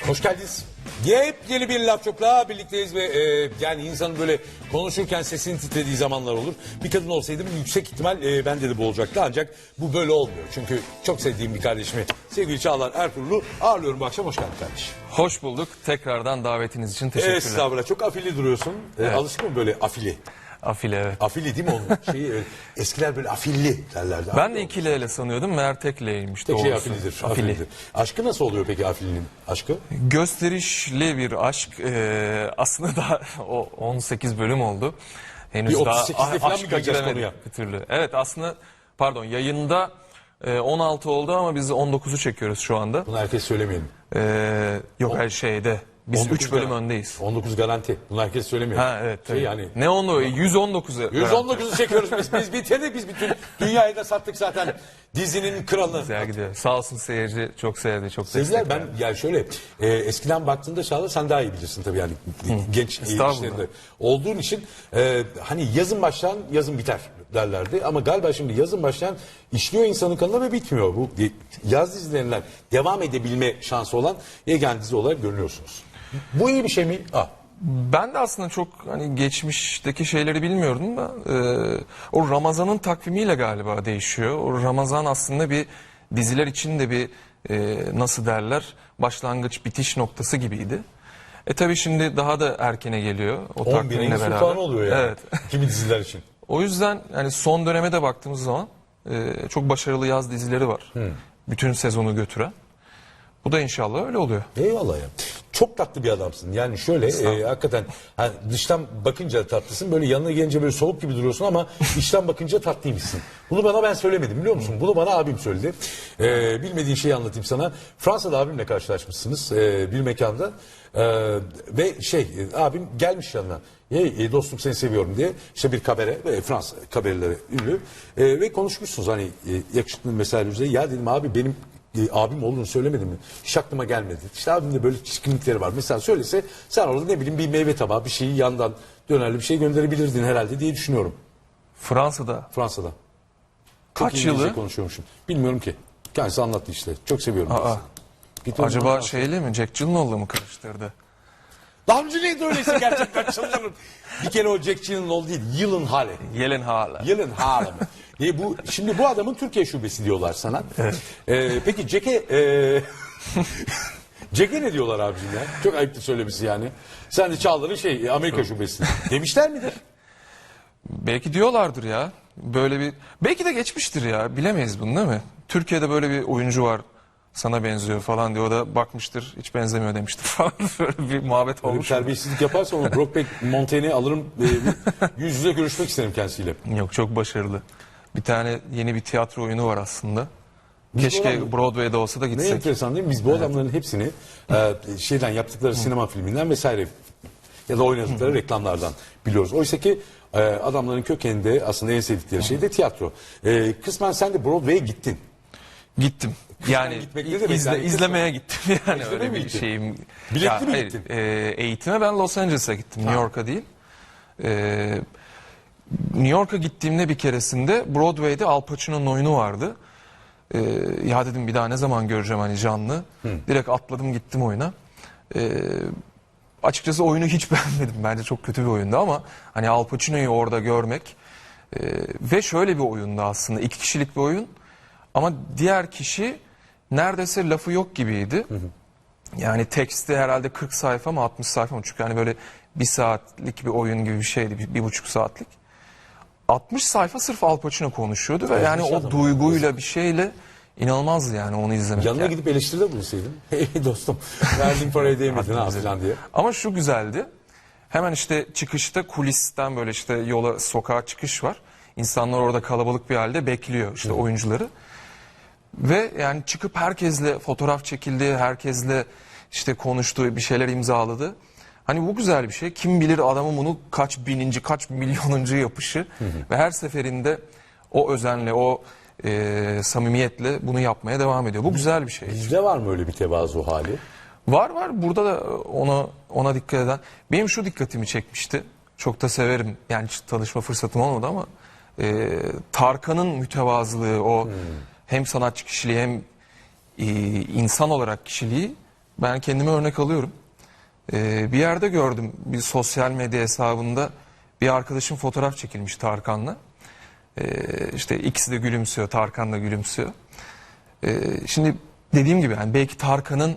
Hoş geldiniz. Yepyeni bir Laf Çok'la birlikteyiz ve yani insanın böyle konuşurken sesinin titrediği zamanlar olur. Bir kadın olsaydım yüksek ihtimal bende de bu olacaktı, ancak bu böyle olmuyor. Çünkü çok sevdiğim bir kardeşimi, sevgili Çağlar Ertuğrul'u ağırlıyorum bu akşam. Hoş geldin kardeşim. Hoş bulduk. Tekrardan davetiniz için teşekkürler. Estağfurullah, çok afili duruyorsun. Evet. Alışık mı böyle afili? Afile, evet. Afili değil mi onun şeyi? Eskiler böyle afilli derlerdi. Ben de iki L'yle sanıyordum. Meğer tek L'ymiş. Tek şey doğrusu. afilidir. Afili. Afilidir. Aşkı nasıl oluyor peki afilinin aşkı? Gösterişli bir aşk. Aslında daha o 18 bölüm oldu. Henüz Bir daha 38'de falan mı aşka gireceğiz giremedik konuya? bir türlü. Evet, aslında pardon, yayında 16 oldu ama biz 19'u çekiyoruz şu anda. Bunu herkes söylemeyelim. Yok, her şeyde. Biz 19 3 bölüm garanti. öndeyiz. 19 garanti. Bunu herkes söylemiyor. Ha, evet, tabii. Yani Ne onu? 119'u. 119'u çekiyoruz biz. Biz bitirdik. Biz bütün dünyayı da sattık zaten. Dizinin kralını. Güzel gidiyor. Sağ olsun, seyirci çok sevdi, çok Sevgiler, destekler. ben yani şöyle eskiden baktığında Çağla sen daha iyi bilirsin tabii, yani genç Estağfurullah. işlerinde olduğun için hani yazın başlayan yazın biter derlerdi, ama galiba şimdi yazın başlayan işliyor insanın kanına ve bitmiyor. Bu yaz dizilerinden devam edebilme şansı olan yegane dizi olarak görünüyorsunuz. Bu iyi bir şey mi? Ben de aslında çok hani geçmişteki şeyleri bilmiyordum da o Ramazan'ın takvimiyle galiba değişiyor. O Ramazan aslında bir diziler için de bir nasıl derler, başlangıç bitiş noktası gibiydi. Tabii şimdi daha da erkene geliyor o 11'in takvimle beraber. sultanı oluyor yani. Evet. Kimi diziler için. O yüzden yani son döneme de baktığımız zaman çok başarılı yaz dizileri var. Bütün sezonu götüren. Bu da inşallah öyle oluyor. Eyvallah ya. Çok tatlı bir adamsın. Yani şöyle hakikaten hani dıştan bakınca tatlısın. Böyle yanına gelince böyle soğuk gibi duruyorsun ama içten bakınca tatlıymışsın. Bunu bana ben söylemedim, biliyor musun? Bunu bana abim söyledi. Bilmediğin şeyi anlatayım sana. Fransa'da abimle karşılaşmışsınız bir mekanda. Ve abim gelmiş yanına. Hey dostum, seni seviyorum diye, işte bir kabare, Fransa kabareleri ünlü, ve konuşmuşsunuz hani yakışıklı mesele üzere. Ya dedim abi, benim abim olduğunu söylemedim mi? Hiç aklıma gelmedi. İşte abimde böyle çirkinlikleri var. Mesela söylese sen orada ne bileyim bir meyve tabağı, bir şeyi yandan dönerli bir şey gönderebilirdin herhalde diye düşünüyorum. Fransa'da. Fransa'da. Kaç Çok İngilizce yılı? konuşuyormuşum. Bilmiyorum ki. Kendisi anlattı işte. Çok seviyorum. Acaba şeyle mi, Jack Gyllenhaal'la mı karıştırdı? Daha önce neydi öyleyse gerçekten çıldırın. Bir kere o Jack Gyllenhaal değil, Gyllenhaal. Gyllenhaal. Gyllenhaal mı? Şimdi bu adamın Türkiye şubesi diyorlar sana. Peki Jack'e ne diyorlar abicim ya? Çok ayıptır söylemesi yani. Sen de Çağlar'ın Amerika şubesi. Demişler midir? Belki diyorlardır ya. Böyle bir, belki de geçmiştir ya. Bilemeyiz bunu, değil mi? Türkiye'de böyle bir oyuncu var, sana benziyor falan diyor. O da bakmıştır, hiç benzemiyor demiştir falan. Böyle bir muhabbet Böyle bir olmuş. terbiyesizlik yaparsa onu Brokeback Mountain'e alırım. Yüz yüze görüşmek isterim kendisiyle. Yok, çok başarılı. Bir tane yeni bir tiyatro oyunu var aslında. bu Keşke adam- Broadway'de olsa da Ne gitsek. enteresan değil mi? Biz bu adamların hepsini yaptıkları sinema filminden vesaire ya da oynadıkları reklamlardan biliyoruz. Oysa ki adamların kökeninde aslında en sevdikleri şey de tiyatro. Kısmen sen de Broadway'e gittin. Gittim. Yani gitmek ne demek? Yani izlemeye gittim yani, İzlemeye öyle mi bir gittin? şeyim. Biletli mi hayır, gittin? Eğitime ben Los Angeles'a gittim, New York'a değil. New York'a gittiğimde bir keresinde Broadway'de Al Pacino'nun oyunu vardı. Ya dedim, bir daha ne zaman göreceğim hani canlı. Direkt atladım gittim oyuna. Açıkçası oyunu hiç beğenmedim. Bence çok kötü bir oyundu ama hani Al Pacino'yu orada görmek ve şöyle bir oyundu aslında. 2 kişilik bir oyun ama diğer kişi neredeyse lafı yok gibiydi. Yani teksti herhalde 40 sayfa mı 60 sayfa mı? Çünkü hani böyle 1 saatlik bir oyun gibi bir şeydi. 1,5 saatlik. 60 sayfa sırf Al Pacino konuşuyordu ve yani o adam. duyguyla bir şeyle inanılmazdı yani onu izlemek. Yanına yani. gidip eleştiride bulunsaydın. Hey dostum, verdiğin parayı değmedin ha falan diye. Ama şu güzeldi. Hemen işte çıkışta kulisten böyle işte yola, sokağa çıkış var. İnsanlar orada kalabalık bir halde bekliyor işte oyuncuları. Ve yani çıkıp herkesle fotoğraf çekildi, herkesle işte konuştu, bir şeyler imzaladı. Hani bu güzel bir şey. Kim bilir adamın bunu kaç bininci, kaç milyonuncu yapışı. Ve her seferinde o özenle, o samimiyetle bunu yapmaya devam ediyor. Bu güzel bir şey. Bizde var mı öyle bir tevazu hali? Var. Burada da ona dikkat eden. Benim şu dikkatimi çekmişti. Çok da severim. Yani hiç tanışma fırsatım olmadı ama Tarkan'ın mütevazılığı, o hem sanatçı kişiliği hem insan olarak kişiliği Ben kendime örnek alıyorum. Bir yerde gördüm, bir sosyal medya hesabında bir arkadaşım fotoğraf çekilmiş Tarkan'la. İşte ikisi de gülümsüyor, Tarkan da gülümsüyor. Şimdi dediğim gibi yani belki Tarkan'ın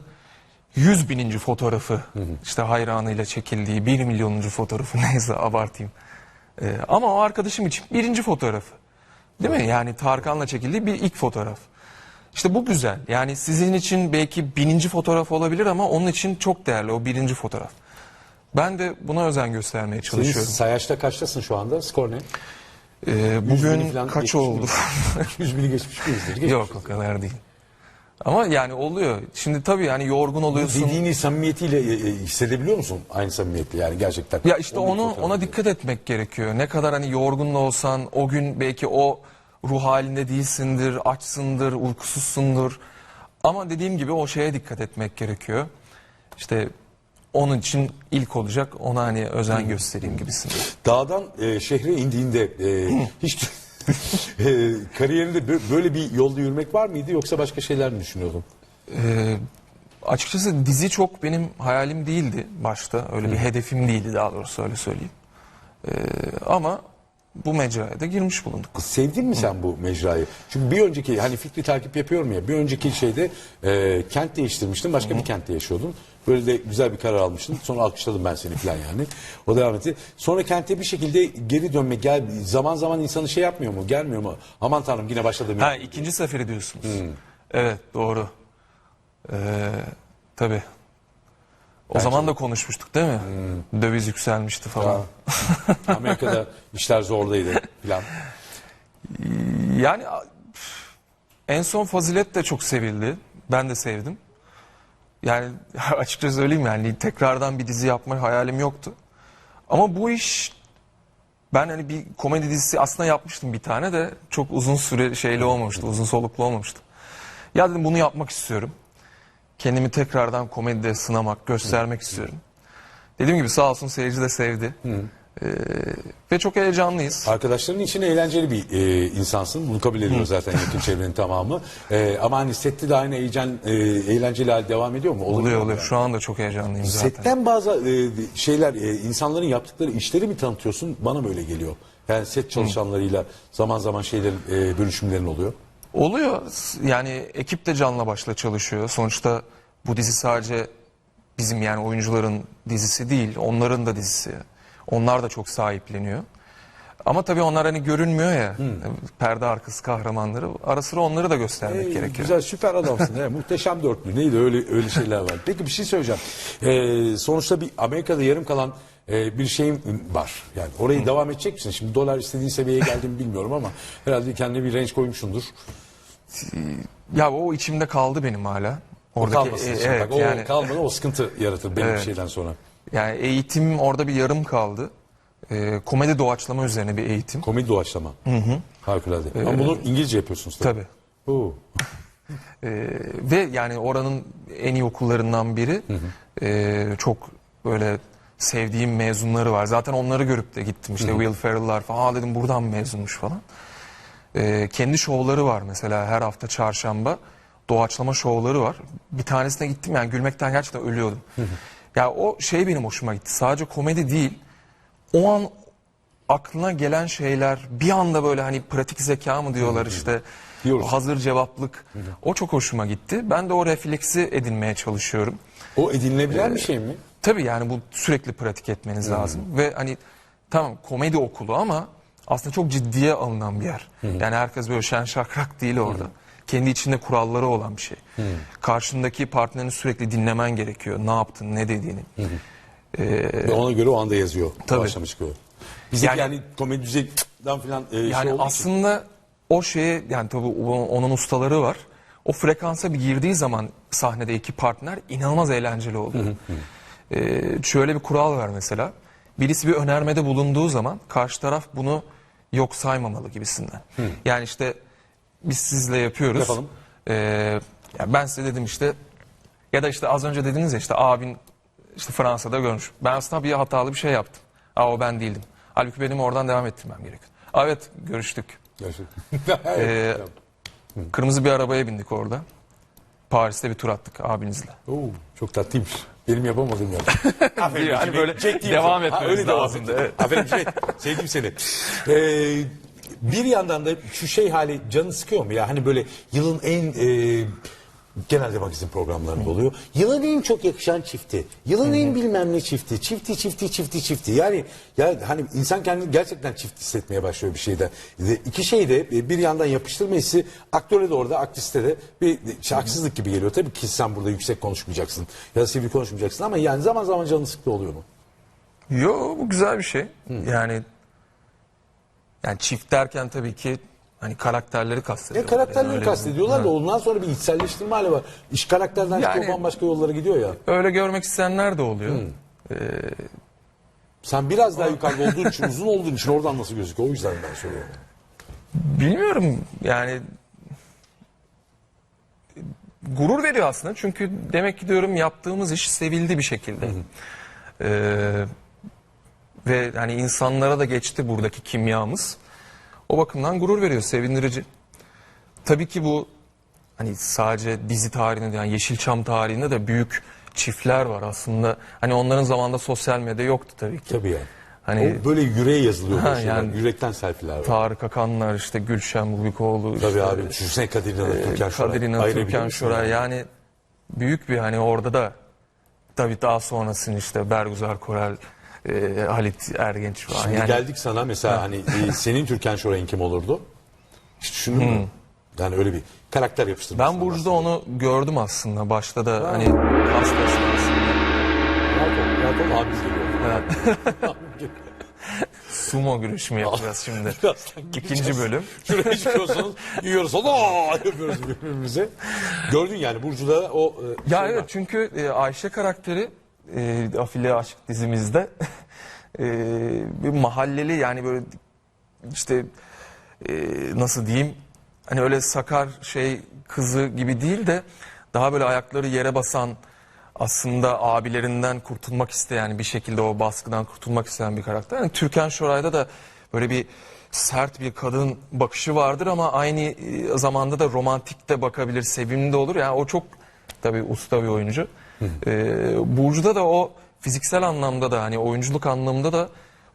100.000. fotoğrafı, işte hayranıyla çekildiği 1 milyonuncu fotoğrafı, neyse abartayım. Ama o arkadaşım için birinci fotoğrafı. Değil mi? Yani Tarkan'la çekildiği bir ilk fotoğraf. İşte bu güzel. Yani sizin için belki 1000. fotoğraf olabilir ama onun için çok değerli o birinci fotoğraf. Ben de buna özen göstermeye Senin çalışıyorum. sayaçta kaçtasın şu anda? Skor ne? 100.000'i Bugün falan kaç geçmiş oldu? mi? 100.000'i geçmiş miyiz? Geçmiş. Yok, o kadar değil. Ama yani oluyor. Şimdi tabii yani yorgun oluyorsun. Dediğini samimiyetiyle hissedebiliyor musun? Aynı samimiyetle yani gerçekten. Ya işte O bir fotoğraf ona diyor. dikkat etmek gerekiyor. Ne kadar hani yorgun da olsan o gün belki o ruh halinde değilsindir, açsındır, uykusuzsundur. Ama dediğim gibi o şeye dikkat etmek gerekiyor. İşte onun için ilk olacak, ona hani özen göstereyim gibisinden. Dağdan şehre indiğinde hiç kariyerinde böyle bir yolda yürümek var mıydı yoksa başka şeyler mi düşünüyordun? Açıkçası dizi çok benim hayalim değildi başta. Öyle bir hedefim değildi, daha doğrusu öyle söyleyeyim. Ama bu mecraya da girmiş bulunduk. Sevdin mi sen bu mecrayı? Çünkü bir önceki hani fikri takip yapıyorum ya bir önceki şeyde kent değiştirmiştin başka bir kentte yaşıyordun. Böyle de güzel bir karar almıştın. Sonra alkışladım ben seni falan yani. O devam etti. Sonra kente bir şekilde geri dönme zaman zaman insanı şey yapmıyor mu? Gelmiyor mu? Aman tanrım yine başladım. Ha, ikinci seferi diyorsunuz. Evet, doğru. Tabii. O zaman da konuşmuştuk değil mi? Döviz yükselmişti falan. Amerika'da işler zordaydı falan. Yani en son Fazilet de çok sevildi. Ben de sevdim. Yani açıkça söyleyeyim yani tekrardan bir dizi yapma hayalim yoktu. Ama bu iş, ben hani bir komedi dizisi aslında yapmıştım bir tane de çok uzun süre şeyli olmamıştı, uzun soluklu olmamıştı. Ya dedim bunu yapmak istiyorum. Kendimi tekrardan komedide sınamak, göstermek istiyorum. Dediğim gibi sağ olsun seyirci de sevdi. Ve çok heyecanlıyız. Arkadaşların için eğlenceli bir insansın. Bunu kabul ediyor zaten yakın çevrenin tamamı. Ama hani sette de aynı eğlenceli hal devam ediyor mu? Oluyor mu yani? Şu anda çok heyecanlıyım zaten. Setten bazı şeyler insanların yaptıkları işleri mi tanıtıyorsun? Bana böyle geliyor. Yani set çalışanlarıyla zaman zaman şeylerin bölüşümlerin oluyor. Oluyor. Yani ekip de canla başla çalışıyor. Sonuçta bu dizi sadece bizim yani oyuncuların dizisi değil, onların da dizisi. Onlar da çok sahipleniyor. Ama tabii onlar hani görünmüyor ya, perde arkası kahramanları. Ara sıra onları da göstermek gerekiyor. Güzel, süper adamsın. Muhteşem dörtlü. Neydi öyle şeyler var. Peki bir şey söyleyeceğim. Sonuçta bir Amerika'da yarım kalan bir şeyim var. Yani orayı devam edecek misin? Şimdi dolar istediğin seviyeye geldi mi bilmiyorum ama herhalde kendine bir range koymuşsundur. Ya o içimde kaldı benim hala. O kalmasın. Evet, Bak, o yani kalmadı o sıkıntı yaratır benim bir şeyden sonra. yani eğitimim orada bir yarım kaldı. Komedi doğaçlama üzerine bir eğitim. Komedi doğaçlama. Harikulade. Ama bunu İngilizce yapıyorsunuz tabii. Tabii. Oo. Ve yani oranın en iyi okullarından biri. Çok böyle sevdiğim mezunları var. Zaten onları görüp de gittim. İşte Will Ferrell'lar falan. Aa dedim buradan mezunmuş falan. Kendi şovları var mesela her hafta çarşamba. Doğaçlama şovları var. Bir tanesine gittim yani gülmekten gerçekten ölüyordum. Ya o şey benim hoşuma gitti. Sadece komedi değil. O an aklına gelen şeyler bir anda böyle hani pratik zeka mı diyorlar işte. Diyoruz. O hazır cevaplık. O çok hoşuma gitti. Ben de o refleksi edinmeye çalışıyorum. O edinilebilen bir şey mi? Tabii yani bu sürekli pratik etmeniz lazım. Ve hani tamam komedi okulu ama aslında çok ciddiye alınan bir yer. Yani herkes böyle şen şakrak değil orada. Kendi içinde kuralları olan bir şey. Karşındaki partnerini sürekli dinlemen gerekiyor. Ne yaptın, ne dediğini. Ve ona göre o anda yazıyor. Tabii. Başlama çıkıyor. Bizdeki Yani- yani komedi düzeyden falan Yani şey olduğu için. aslında o şeye yani tabii onun ustaları var. O frekansa bir girdiği zaman sahnede iki partner inanılmaz eğlenceli oluyor. Şöyle bir kural var mesela. Birisi bir önermede bulunduğu zaman karşı taraf bunu yok saymamalı gibisinden. Yani işte biz sizle yapıyoruz. Yapalım. Ya ben size dedim işte ya da işte az önce dediniz ya işte abin işte Fransa'da görmüş. Ben aslında bir hatalı bir şey yaptım. Aa o ben değildim. Halbuki benim oradan devam ettirmem gerekiyor. Aa, evet görüştük. Gerçekten. Kırmızı bir arabaya bindik orada. Paris'te bir tur attık abinizle. Oo, çok tatlıymış. Benim yapamadığım ya. Aferin. Yani böyle Jack değil devam mi? etmemiz Öyle devam lazımdı, et. evet. Aferin Jack. Sevdim seni. Bir yandan da şu şey hali canı sıkıyor mu ya? Hani böyle yılın en genelde magazin programlarında oluyor. Yılın en çok yakışan çifti. Yılın en bilmem ne çifti. Çifti. Yani ya hani insan kendini gerçekten çift hissetmeye başlıyor bir şeyden. İki şey de bir yandan yapıştırma hissi aktöre de orada, aktriste de bir haksızlık gibi geliyor. Tabii ki sen burada yüksek konuşmayacaksın ya da sivri konuşmayacaksın ama yani zaman zaman canı sıklı oluyor mu? Yo, bu güzel bir şey. Yani çift derken tabii ki hani karakterleri kastediyorlar. Karakterleri Yani kastediyorlar da ondan sonra bir içselleştirme hali var. İş karakterden Yani- çıkıyor bambaşka yollara gidiyor ya. öyle görmek isteyenler de oluyor. Sen biraz daha yukarıda olduğun için, uzun olduğun için oradan nasıl gözüküyor? O yüzden ben soruyorum. Bilmiyorum yani, gurur veriyor aslında çünkü demek ki diyorum yaptığımız iş sevildi bir şekilde. Ve hani insanlara da geçti buradaki kimyamız. O bakımdan gurur veriyor, sevindirici. Tabii ki bu hani sadece dizi tarihinde, yani Yeşilçam tarihinde de büyük çiftler var aslında. Hani onların zamanında sosyal medya yoktu tabii ki. Tabii yani. Hani O böyle yüreğe yazılıyor. Ha, böyle şeyler. yani- Yürekten selfiler var. Tarık Akanlar, işte Gülşen Bubikoğlu, Tabii işte, abi. Düşünsene Kadirina Türkan Şoray. Kadirina Ayırabiliyor Türkan musun Şoray, yani? yani büyük bir hani orada da tabii daha sonrasını işte Bergüzar Korel, Halit Ergenç falan. Şimdi Yani geldik sana mesela hani senin Türkan Şoray'ın kim olurdu? Hiç düşündün mü? Yani öyle bir karakter yapıştırması. ben Burcu'da onu gördüm aslında. Başta da hani hasta esnasında. Rahat ol abimiz geliyor. Sumo güreşi yapacağız şimdi? Birazdan İkinci bölüm. Şuraya çıkıyorsunuz, yiyoruz. Allah yapıyoruz birbirimize. Gördün yani Burcu'da o Ya şey evet, var. çünkü Ayşe karakteri Afile Aşk dizimizde bir mahalleli, yani böyle işte nasıl diyeyim, hani öyle sakar şey kızı gibi değil de daha böyle ayakları yere basan, aslında abilerinden kurtulmak isteyen, bir şekilde o baskıdan kurtulmak isteyen bir karakter. Yani Türkan Şoray'da da böyle bir sert bir kadın bakışı vardır ama aynı zamanda da romantik de bakabilir, sevimli de olur. Yani o çok tabii usta bir oyuncu. Burcu'da da o fiziksel anlamda da, hani oyunculuk anlamında da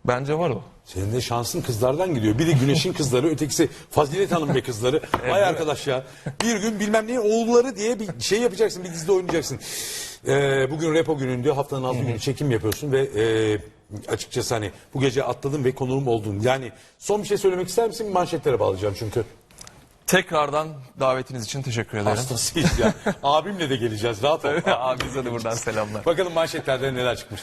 bence var o. Senin de şansın kızlardan gidiyor. Biri Güneş'in kızları, ötekisi Fazilet Hanım ve kızları. Vay arkadaş ya. Bir gün bilmem neyin oğulları diye bir şey yapacaksın, bir dizide oynayacaksın. Bugün repo günün diyor, haftanın 6 günü çekim yapıyorsun ve açıkçası hani bu gece atladın ve konuğum oldun. Yani son bir şey söylemek ister misin? Manşetlere bağlayacağım çünkü. Tekrardan davetiniz için teşekkür ederim. Hastasıyız ya. Abimle de geleceğiz, rahat ol. Abinize de buradan selamlar. Bakalım manşetlerde neler çıkmış.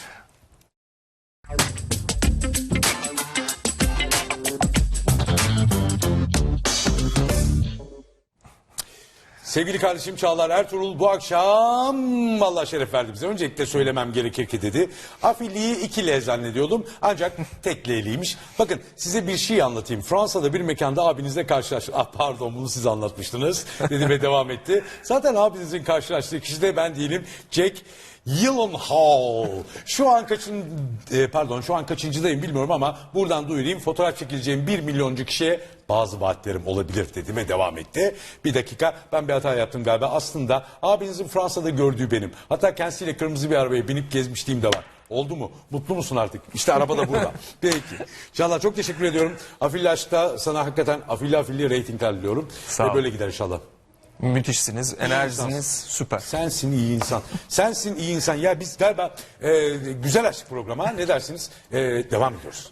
Sevgili kardeşim Çağlar Ertuğrul bu akşam vallahi şeref verdi bize. Öncelikle söylemem gerekir ki dedi. Afilli'yi 2L zannediyordum ancak tek L'liymiş. Bakın size bir şey anlatayım. Fransa'da bir mekanda abinizle karşılaştık. Ah pardon, bunu siz anlatmıştınız dedi ve devam etti. Zaten abinizin karşılaştığı kişi de ben değilim. Jack Gyllenhaal. Şu an kaçıncıdayım bilmiyorum ama buradan duyurayım. Fotoğraf çekileceğim 1 milyoncu kişiye bazı vaatlerim olabilir dediğime devam etti. Bir dakika, ben bir hata yaptım galiba. Aslında abinizin Fransa'da gördüğü benim. Hatta kendisiyle kırmızı bir arabaya binip gezmişliğim de var. Oldu mu? Mutlu musun artık? İşte araba da burada. Peki. İnşallah çok teşekkür ediyorum. Afilli Aşk'ta sana hakikaten afilli reytingler diliyorum. Sağ Ve ol. böyle gider inşallah. Müthişsiniz. Enerjiniz süper. Sensin iyi insan. Sensin iyi insan. Ya biz galiba güzel aşk programı ha? Ne dersiniz? Devam ediyoruz.